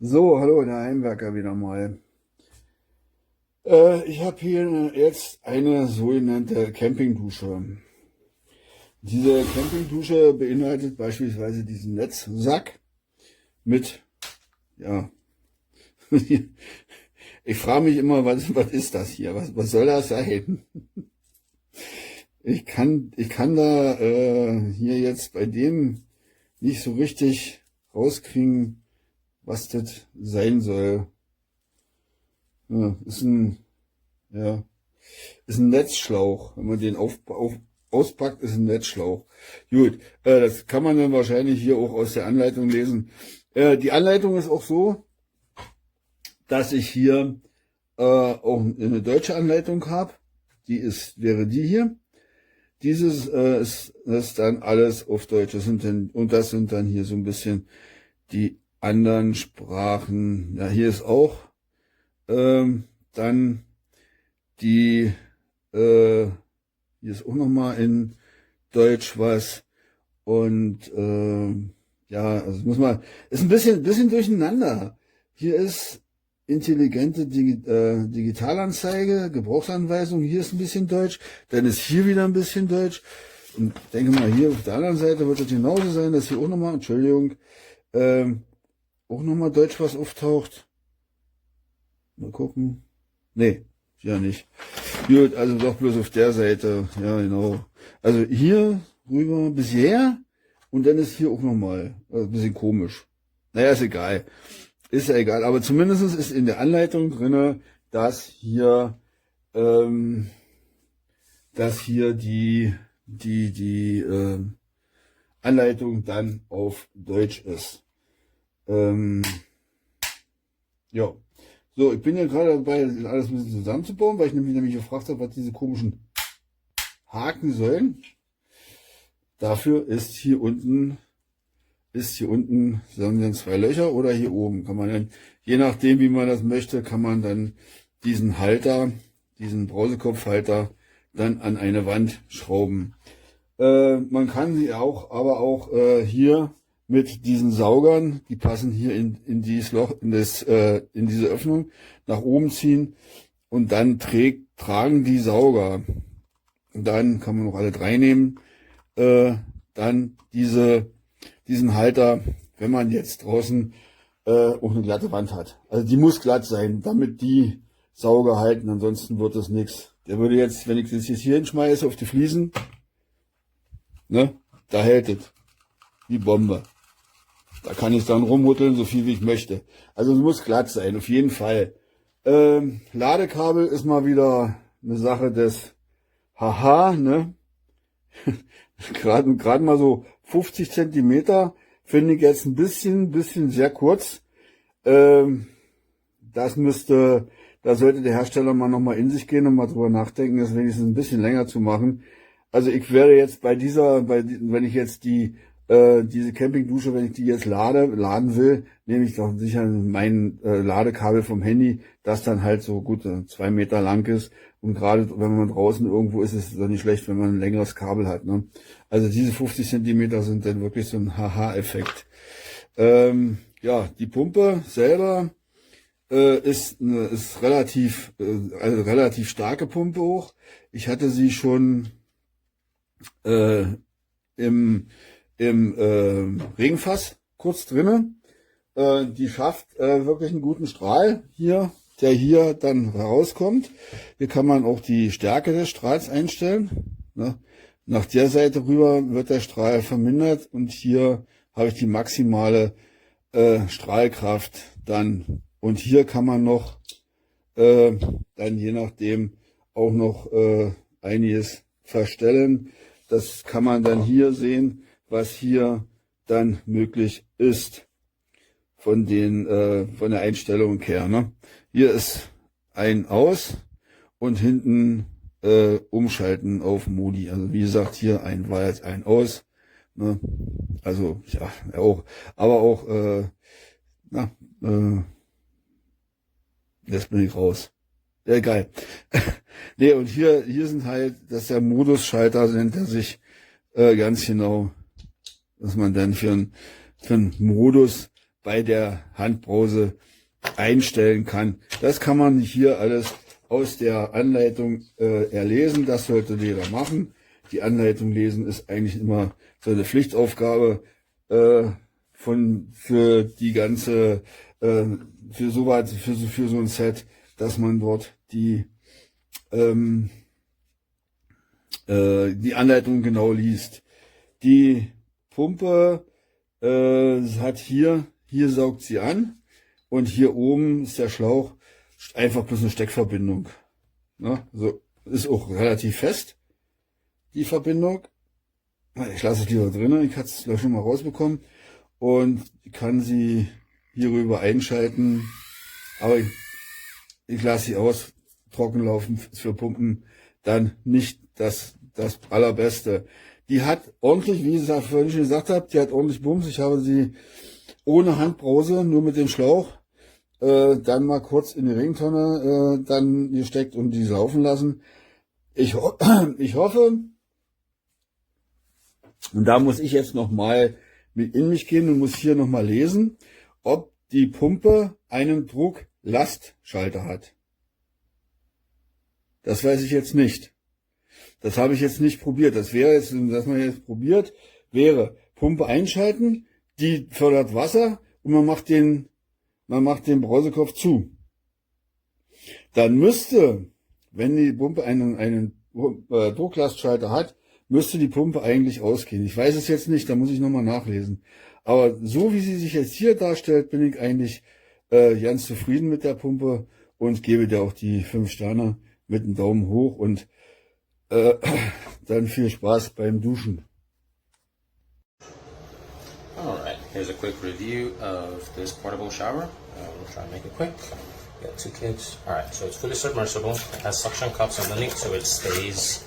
So, hallo, der Heimwerker wieder mal. Ich habe hier jetzt eine sogenannte Campingdusche. Diese Campingdusche beinhaltet beispielsweise diesen Netzsack mit, ja, ich frage mich immer, was ist das hier? Was soll das sein? Ich kann da hier jetzt bei dem nicht so richtig rauskriegen, was das sein soll. Ja, ist ein Netzschlauch. Wenn man den auspackt, ist ein Netzschlauch. Gut, das kann man dann wahrscheinlich hier auch aus der Anleitung lesen. Die Anleitung ist auch so, dass ich hier auch eine deutsche Anleitung habe. Wäre die hier. Dieses ist dann alles auf Deutsch. Das sind dann hier so ein bisschen die anderen Sprachen. Ja, hier ist auch dann hier ist auch nochmal in Deutsch was. Und ja, also ist ein bisschen durcheinander. Hier ist intelligente Digitalanzeige, Gebrauchsanweisung, hier ist ein bisschen Deutsch, dann ist hier wieder ein bisschen Deutsch. Und ich denke mal, hier auf der anderen Seite wird es genauso sein, dass hier auch nochmal, Entschuldigung, auch nochmal Deutsch was auftaucht. Mal gucken. Nee, ja nicht. Gut, also doch bloß auf der Seite. Ja, genau. Also hier rüber bisher und dann ist hier auch nochmal. Also ein bisschen komisch. Naja, ist egal. Ist ja egal. Aber zumindest ist in der Anleitung drinne, dass hier die Anleitung dann auf Deutsch ist. Ja. So, ich bin ja gerade dabei, das alles ein bisschen zusammenzubauen, weil ich nämlich gefragt habe, was diese komischen Haken sollen. Dafür ist hier unten, sagen wir dann 2 Löcher oder hier oben kann man dann, je nachdem wie man das möchte, kann man dann diesen Brausekopfhalter dann an eine Wand schrauben. Man kann sie aber auch hier mit diesen Saugern, die passen hier in dieses Loch, in diese Öffnung, nach oben ziehen und dann tragen die Sauger. Und dann kann man noch alle 3 nehmen, dann diesen Halter, wenn man jetzt draußen auch eine glatte Wand hat. Also die muss glatt sein, damit die Sauger halten, ansonsten wird das nichts. Der würde jetzt, wenn ich das jetzt hier hinschmeiße auf die Fliesen, ne, da hält es. Wie Bombe. Da kann ich dann rumrütteln, so viel wie ich möchte. Also es muss glatt sein, auf jeden Fall. Ladekabel ist mal wieder eine Sache des Haha, ne? Gerade mal so 50 Zentimeter finde ich jetzt ein bisschen sehr kurz. Da sollte der Hersteller mal nochmal in sich gehen und mal drüber nachdenken, das wenigstens ein bisschen länger zu machen. Also ich werde jetzt wenn ich jetzt diese Campingdusche, wenn ich die jetzt laden will, nehme ich doch sicher mein Ladekabel vom Handy, das dann halt so gut 2 Meter lang ist. Und gerade wenn man draußen irgendwo ist, ist es dann nicht schlecht, wenn man ein längeres Kabel hat. Ne? Also diese 50 Zentimeter sind dann wirklich so ein Haha-Effekt. Ja, die Pumpe selber ist relativ starke Pumpe auch. Ich hatte sie schon im Regenfass kurz drinne. Die schafft wirklich einen guten Strahl hier, der hier dann rauskommt. Hier kann man auch die Stärke des Strahls einstellen. Ne? Nach der Seite rüber wird der Strahl vermindert und hier habe ich die maximale Strahlkraft dann. Und hier kann man noch dann je nachdem auch noch einiges verstellen. Das kann man dann hier sehen, was hier dann möglich ist von der Einstellung her. Ne? Hier ist ein Aus und hinten umschalten auf Modi. Also wie gesagt, hier war jetzt ein Aus. Ne? Also ja, auch, aber auch jetzt bin ich raus. Ja, geil. Nee, und hier sind halt, das ist der Modusschalter, nennt er sich ganz genau, dass man dann für einen Modus bei der Handbrause einstellen kann. Das kann man hier alles aus der Anleitung erlesen. Das sollte jeder machen. Die Anleitung lesen ist eigentlich immer so eine Pflichtaufgabe für die ganze für so ein Set, dass man dort die Anleitung genau liest. Die Pumpe hat hier saugt sie an und hier oben ist der Schlauch einfach bloß eine Steckverbindung. Ne? So ist auch relativ fest, die Verbindung. Ich lasse es lieber drinnen, ich hatte es gleich schon mal rausbekommen und kann sie hierüber einschalten, aber ich lasse sie aus, trocken laufen für Pumpen dann nicht das allerbeste. Die hat ordentlich, wie ich es vorhin schon gesagt habe, die hat ordentlich Bums. Ich habe sie ohne Handbrause, nur mit dem Schlauch, dann mal kurz in die Regentonne dann gesteckt und die laufen lassen. Ich hoffe, und da muss ich jetzt nochmal mit in mich gehen und muss hier nochmal lesen, ob die Pumpe einen Druck-Last-Schalter hat. Das weiß ich jetzt nicht. Das habe ich jetzt nicht probiert. Das wäre jetzt, dass man jetzt probiert, wäre Pumpe einschalten, die fördert Wasser und man macht den Brausekopf zu. Dann müsste, wenn die Pumpe einen Drucklastschalter hat, müsste die Pumpe eigentlich ausgehen. Ich weiß es jetzt nicht, da muss ich nochmal nachlesen. Aber so wie sie sich jetzt hier darstellt, bin ich eigentlich ganz zufrieden mit der Pumpe und gebe dir auch die 5 Sterne mit einem Daumen hoch und dann viel Spaß beim Duschen. Alright, here's a quick review of this portable shower. We'll try and make it quick. We got 2 kids. Alright, so it's fully submersible. It has suction cups underneath so it stays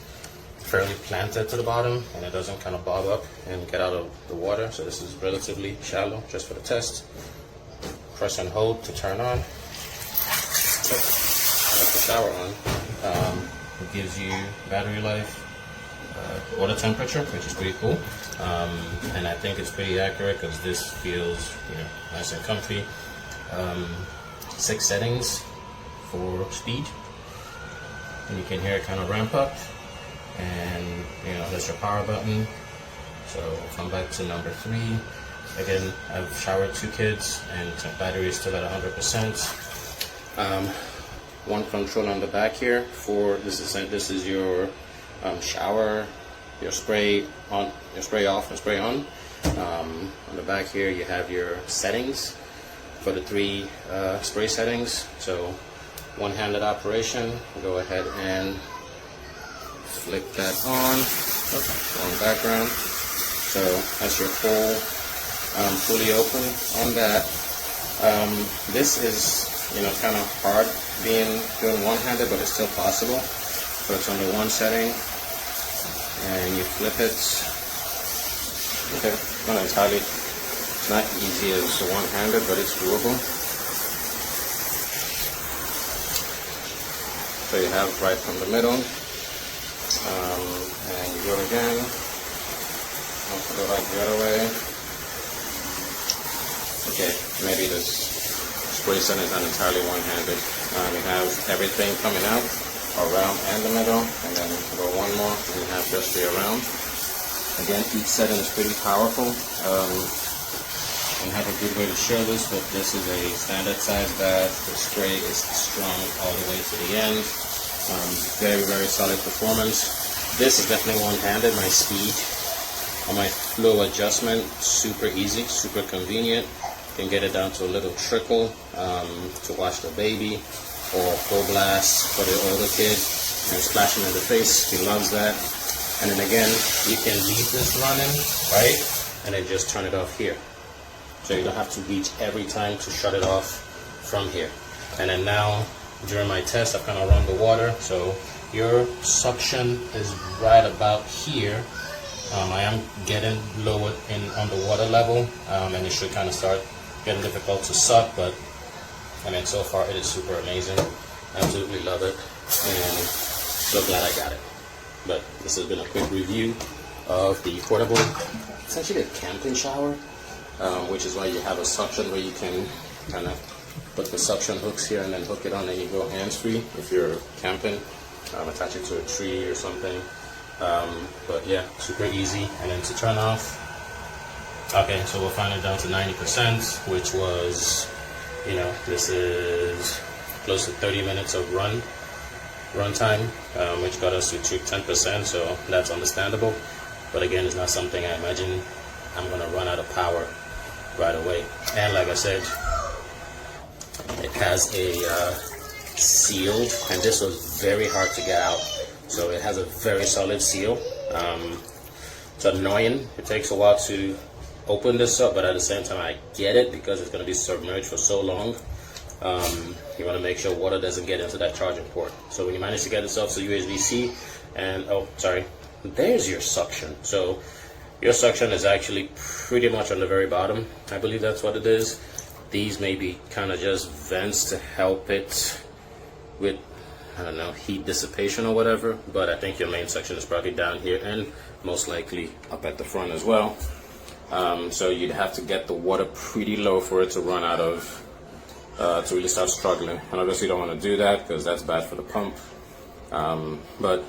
fairly planted to the bottom and it doesn't kind of bob up and get out of the water. So this is relatively shallow just for the test. Press and hold to turn on. Put the shower on. It gives you battery life, water temperature, which is pretty cool. And I think it's pretty accurate because this feels, nice and comfy. 6 settings for speed, and you can hear it kind of ramp up. And that's your power button. So we'll come back to number 3. Again, I've showered 2 kids, and the battery is still at 100%. One control on the back here for this is your shower, your spray on, your spray off, and spray on. On the back here you have your settings for the 3 spray settings. So one-handed operation. Go ahead and flick that on. Background. So that's your full, fully open on that. This is kind of hard doing one-handed, but it's still possible. So it's under one setting, and you flip it. Okay, not entirely. It's not easy as the one-handed, but it's doable. So you have right from the middle, and you go again. Also go like the other way. Okay, maybe this spray setting is not entirely one-handed. You have everything coming out, around and the middle, and then go one more, and you have just the around. Again, each setting is pretty powerful. I have a good way to show this, but this is a standard size bath. The spray is strong all the way to the end. Very, very solid performance. This is definitely one-handed. My speed on my flow adjustment, super easy, super convenient. Can get it down to a little trickle to wash the baby, or full blast for the older kid and splash him in the face. He loves that. And then again, you can leave this running, right? And then just turn it off here. So you don't have to reach every time to shut it off from here. And then now, during my test, I've kind of run the water. So your suction is right about here. I am getting lower on the water level, and it should kind of start getting difficult to suck, but I mean, so far it is super amazing. Absolutely love it, and so glad I got it. But this has been a quick review of the portable, it's actually a camping shower. which is why you have a suction where you can kind of put the suction hooks here and then hook it on and you go hands-free if you're camping, attach it to a tree or something. But yeah, super easy. And then to turn off, okay, so we'll find it down to 90%, which was, you know, this is close to 30 minutes of run time, which got us to 10%, so that's understandable. But again, it's not something I imagine I'm gonna run out of power right away. And like I said, it has a sealed, and this was very hard to get out. So it has a very solid seal. It's annoying. It takes a while to open this up, but at the same time, I get it because it's gonna be submerged for so long. You want to make sure water doesn't get into that charging port. So when you manage to get this off to USB-C, and oh, sorry, there's your suction. So your suction is actually pretty much on the very bottom. I believe that's what it is. These may be kind of just vents to help it with, I don't know, heat dissipation or whatever. But I think your main section is probably down here and most likely up at the front as well. So you'd have to get the water pretty low for it to run out of. To really start struggling, and obviously you don't want to do that because that's bad for the pump. But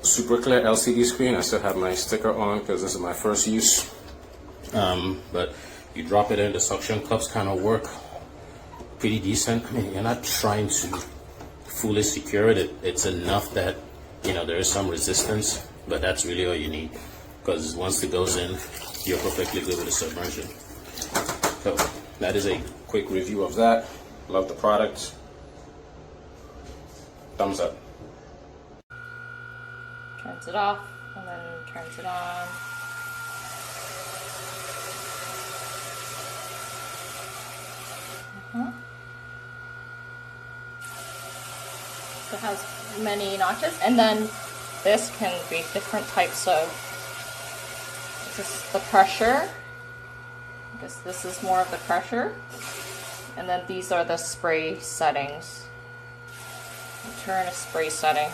super clear LCD screen. I still have my sticker on because this is my first use. But you drop it in, the suction cups kind of work pretty decent. I mean, you're not trying to fully secure it. It's enough that, you know, there is some resistance, but that's really all you need, because once it goes in, you're perfectly good with the submersion. So that is a quick review of that. Love the product. Thumbs up. Turns it off and then turns it on. It has many notches, and then this can be different types of, this is the pressure. I guess this is more of the pressure. And then these are the spray settings. Turn a spray setting.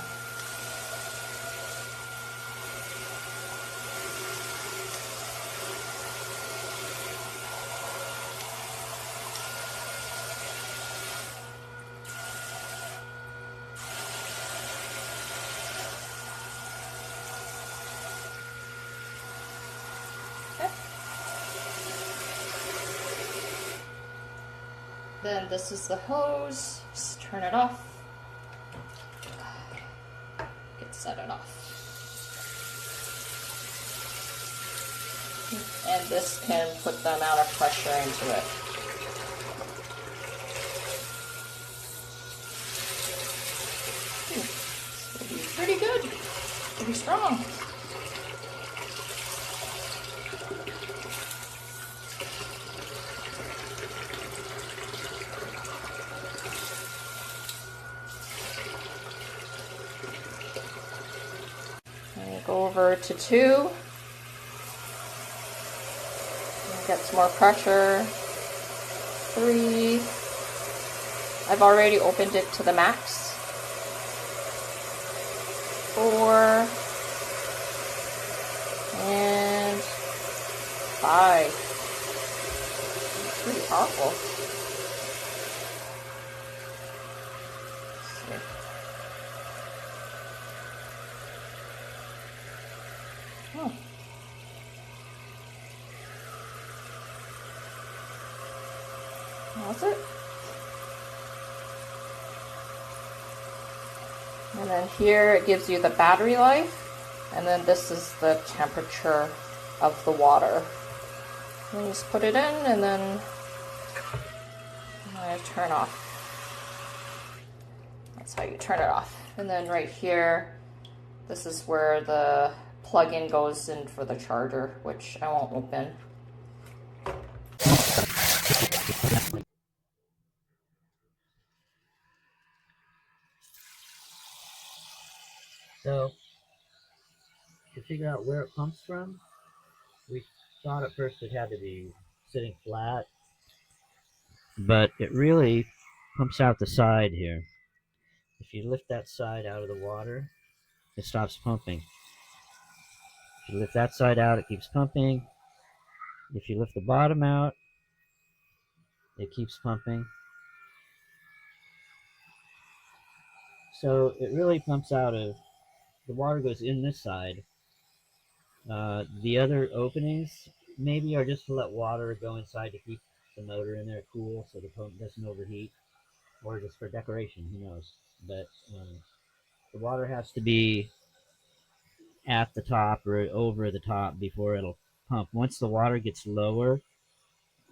Then this is the hose. Just turn it off. Set it off. And this can put the amount of pressure into it. This will be pretty good. Pretty strong. Go over to 2. Get some more pressure. 3. I've already opened it to the max. 4. And 5. It's pretty powerful. Oh. That's it. And then here it gives you the battery life, and then this is the temperature of the water. And you just put it in, and then I turn off. That's how you turn it off. And then right here, this is where the plug-in goes in for the charger, which I won't open. So, to figure out where it pumps from, we thought at first it had to be sitting flat, but it really pumps out the side here. If you lift that side out of the water, it stops pumping. If you lift that side out, it keeps pumping. If you lift the bottom out, it keeps pumping. So it really pumps out of, the water goes in this side. The other openings maybe are just to let water go inside to keep the motor in there cool so the pump doesn't overheat, or just for decoration, who knows. But the water has to be at the top or over the top before it'll pump. Once the water gets lower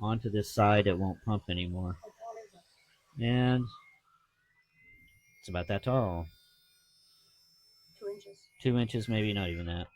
onto this side, it won't pump anymore. And it's about that tall. 2 inches. 2 inches, maybe not even that.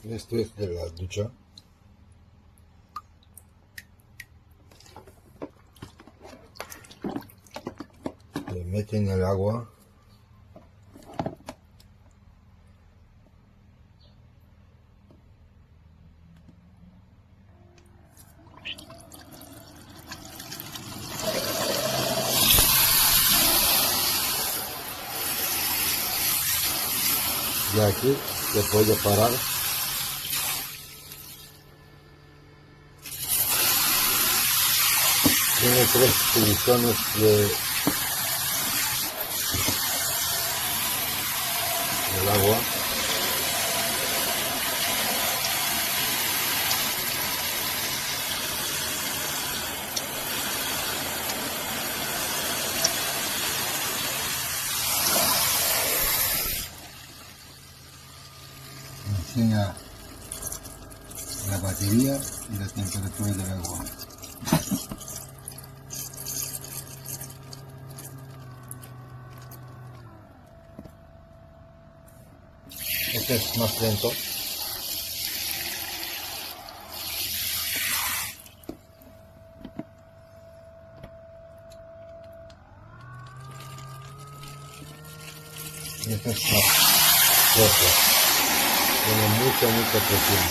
Esto es de la ducha. Le meten el agua. Y aquí se puede parar. Tiene 3 posiciones del agua. Enseña la batería y la temperatura del agua. Este es más lento. Y este es más fuerte. Tiene mucha presión.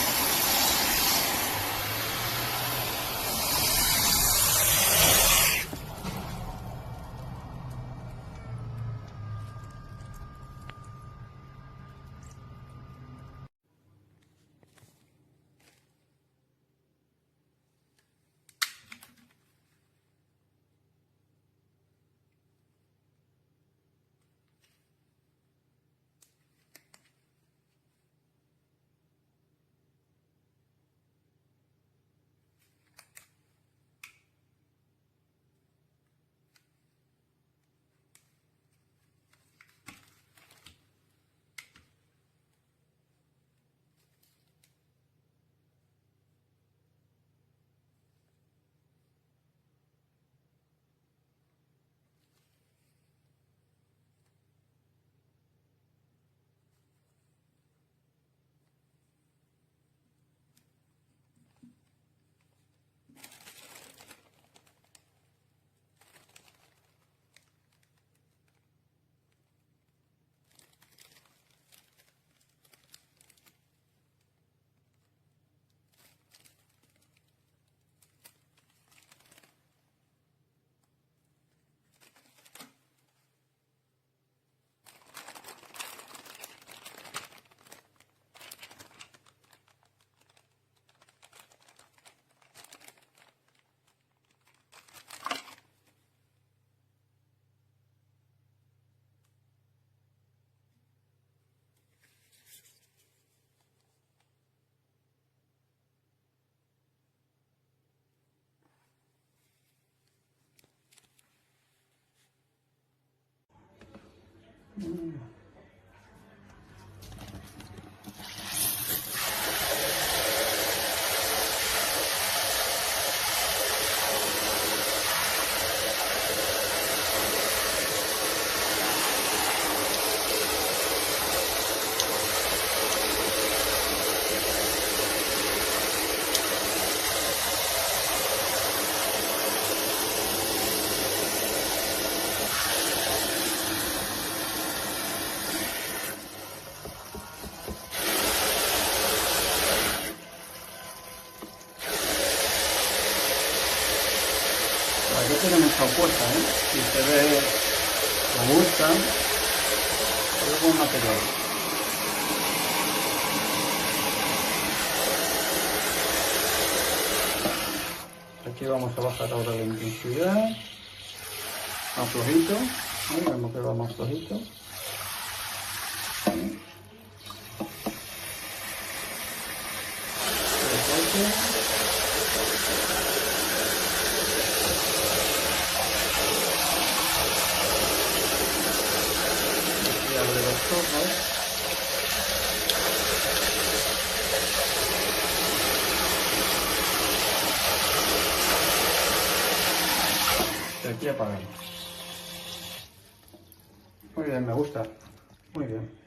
Aquí tenemos esta puesta, si se ve, me gusta, es buen material. Aquí vamos a bajar ahora la intensidad, más flojito, vemos que va más flojito. De aquí apagamos. Muy bien, me gusta. Muy bien.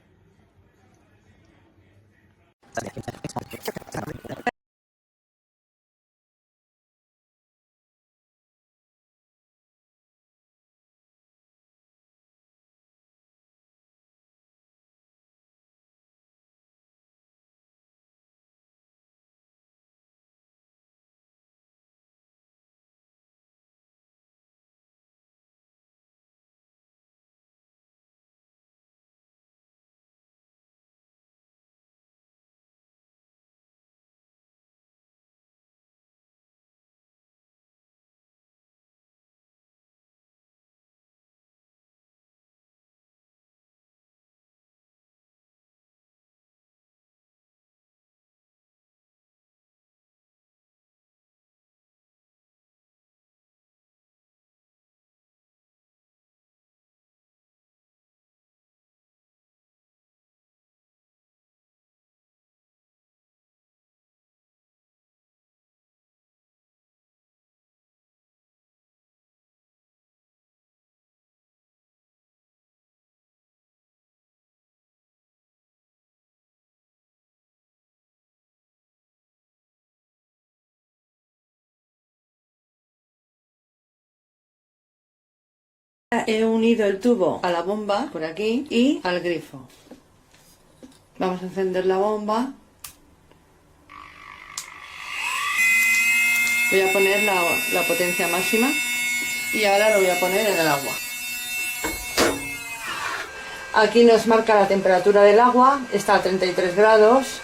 ahora he unido el tubo a la bomba por aquí y al grifo. Vamos a encender la bomba. Voy a poner la potencia máxima y ahora lo voy a poner en el agua. Aquí nos marca la temperatura del agua, está a 33 grados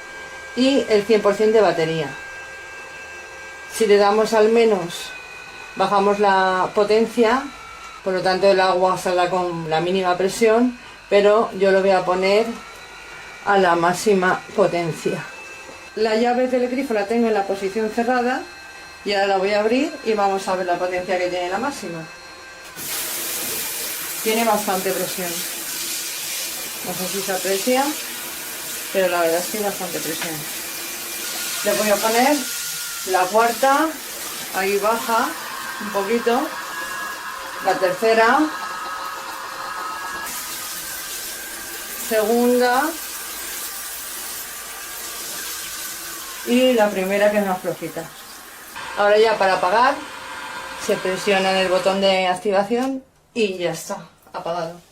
y el 100% de batería. Si le damos al menos, bajamos la potencia, por lo tanto el agua saldrá con la mínima presión, pero yo lo voy a poner a la máxima potencia. La llave del grifo la tengo en la posición cerrada y ahora la voy a abrir y vamos a ver la potencia que tiene la máxima. Tiene bastante presión. No sé si se aprecia, pero la verdad es que tiene bastante presión. Le voy a poner la cuarta, ahí baja un poquito, la tercera, segunda y la primera, que es más flojita. Ahora ya para apagar se presiona en el botón de activación y ya está, apagado.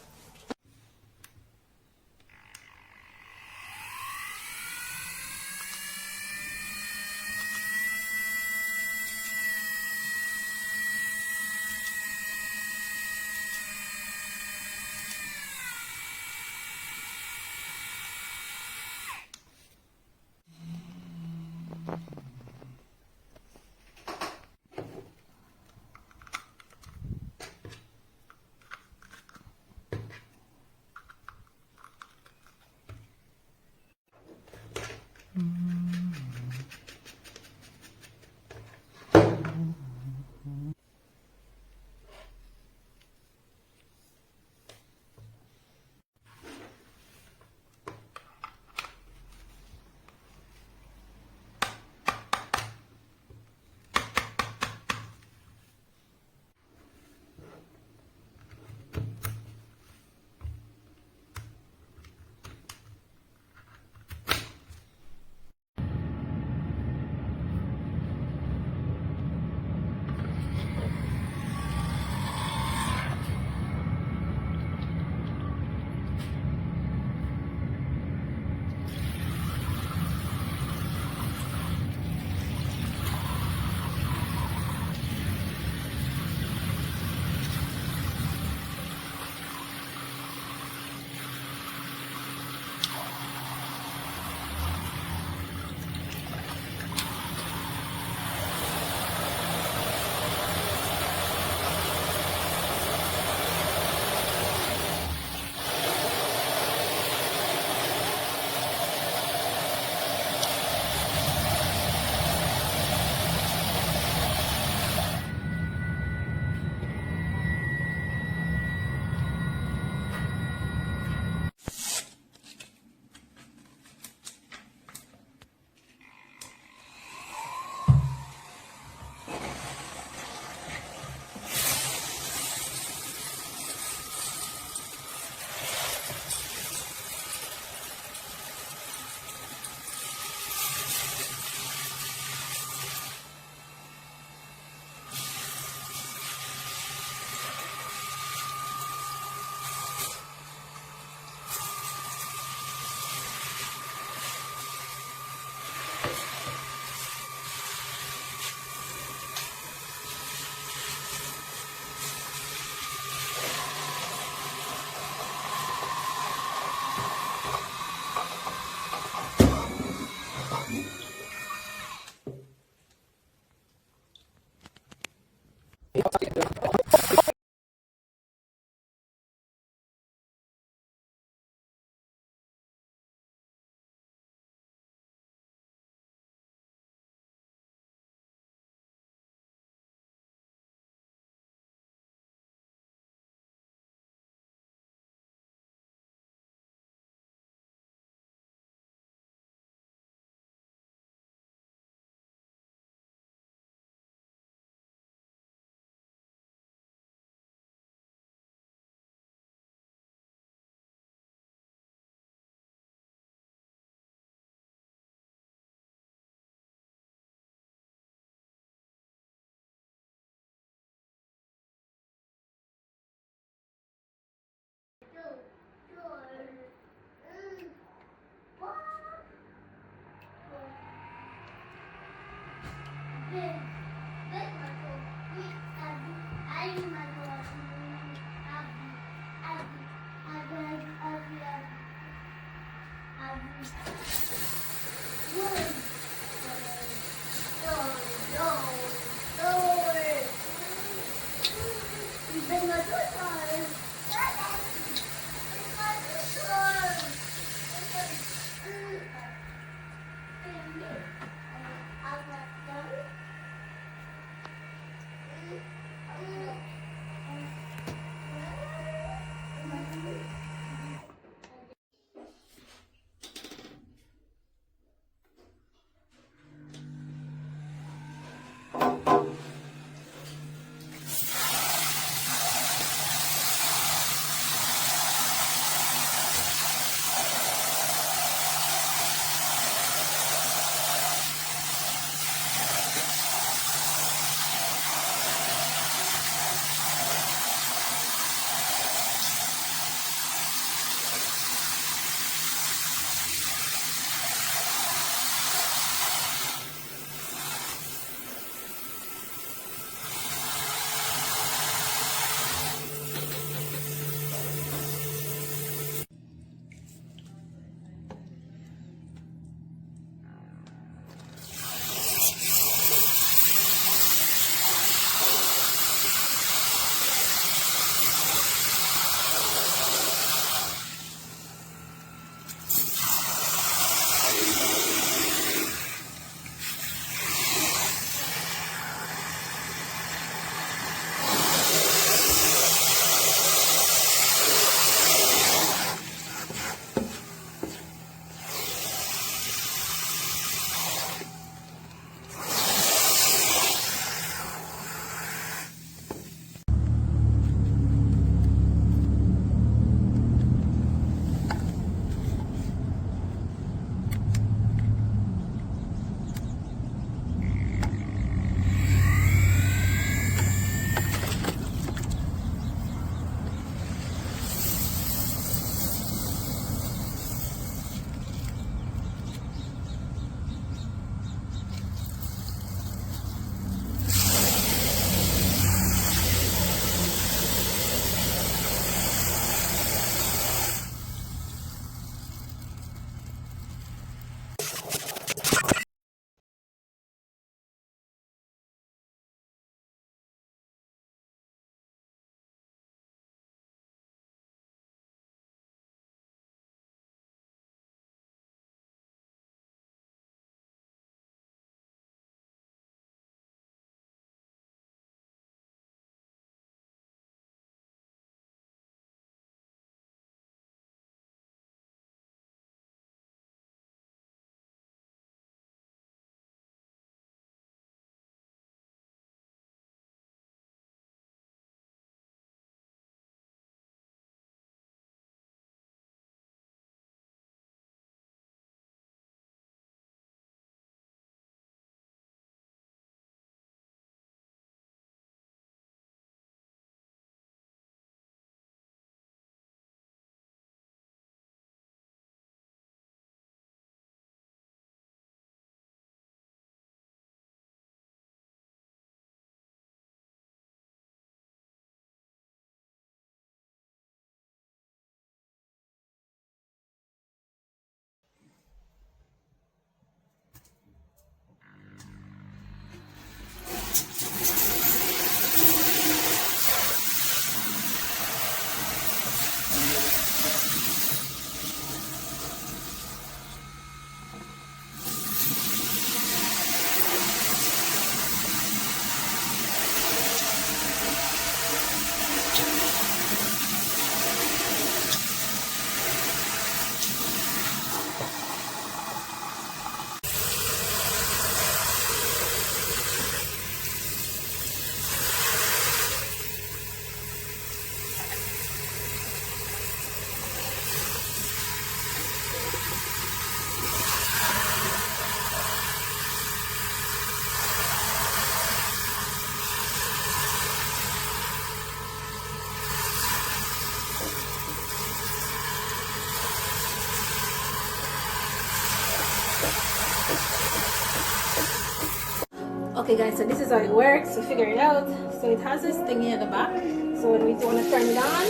Ok, Okay guys, so this is how it works. We figure it out. So it has this thingy at the back. So when we want to turn it on,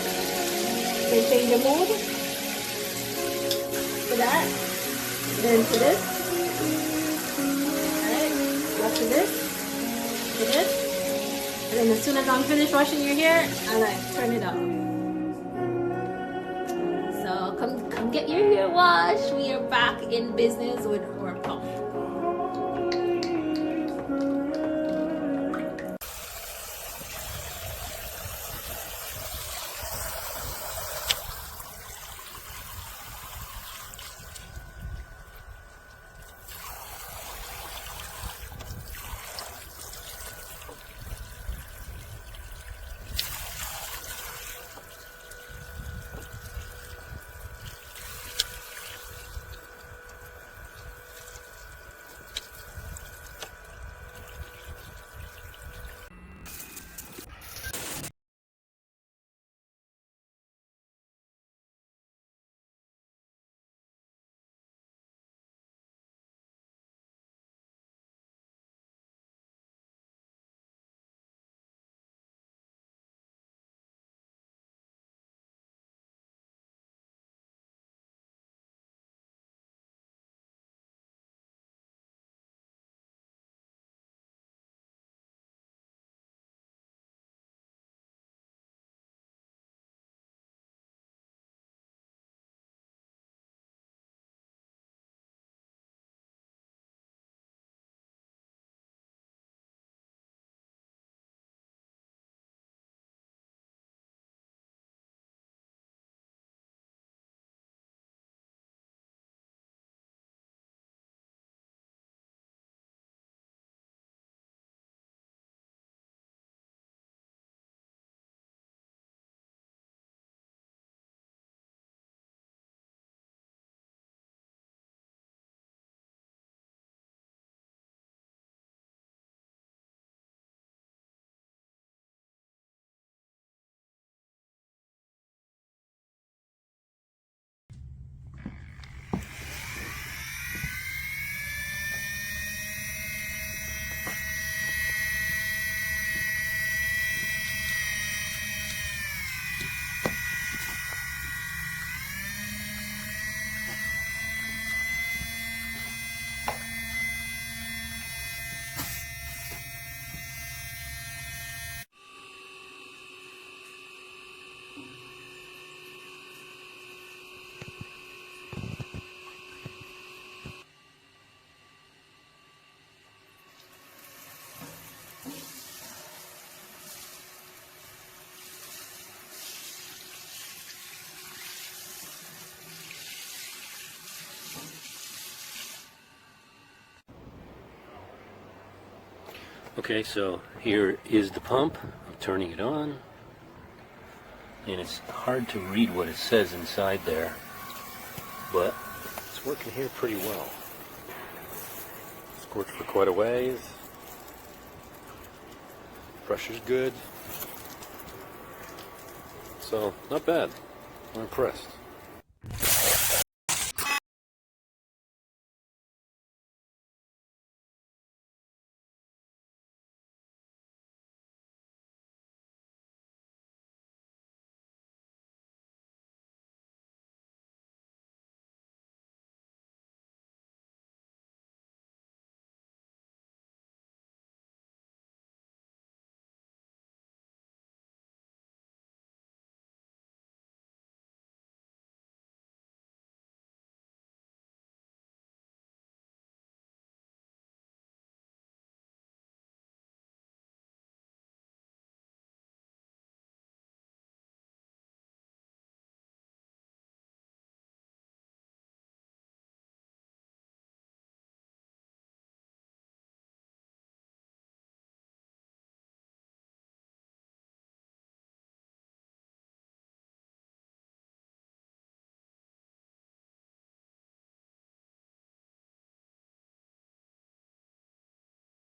we change the mode to that, then to this. Alright, back to this, to this. And then as soon as I'm finished washing your hair, I like turn it off. So come get your hair washed. We are back in business with our puff. Okay, so here is the pump. I'm turning it on, and it's hard to read what it says inside there, but it's working here pretty well. Scorched for quite a ways. Pressure's good. So, not bad. I'm impressed.